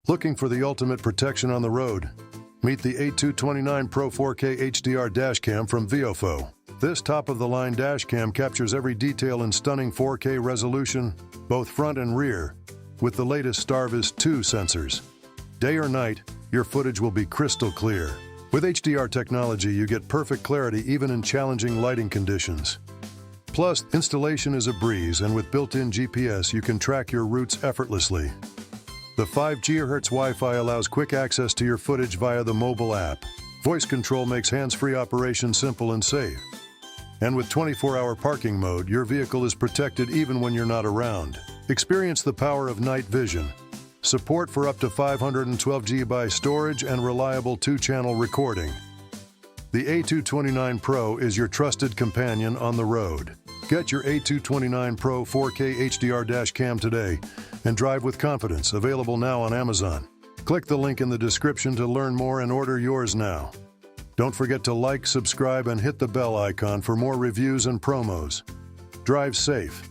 Looking for the ultimate protection on the road? Meet the A229 Pro 4K HDR Dash Cam from VIOFO. This top-of-the-line dash cam captures every detail in stunning 4K resolution, both front and rear, with the latest STARVIS 2 sensors. Day or night, your footage will be crystal clear. With HDR technology, you get perfect clarity even in challenging lighting conditions. Plus, installation is a breeze, and with built-in GPS, you can track your routes effortlessly. The 5 GHz Wi-Fi allows quick access to your footage via the mobile app. Voice control makes hands-free operation simple and safe. And with 24-hour parking mode, your vehicle is protected even when you're not around. Experience the power of night vision, support for up to 512 GB storage, and reliable 2-channel recording. The A229 Pro is your trusted companion on the road. Get your A229 Pro 4K HDR Dash Cam today and drive with confidence, available now on Amazon. Click the link in the description to learn more and order yours now. Don't forget to like, subscribe, and hit the bell icon for more reviews and promos. Drive safe.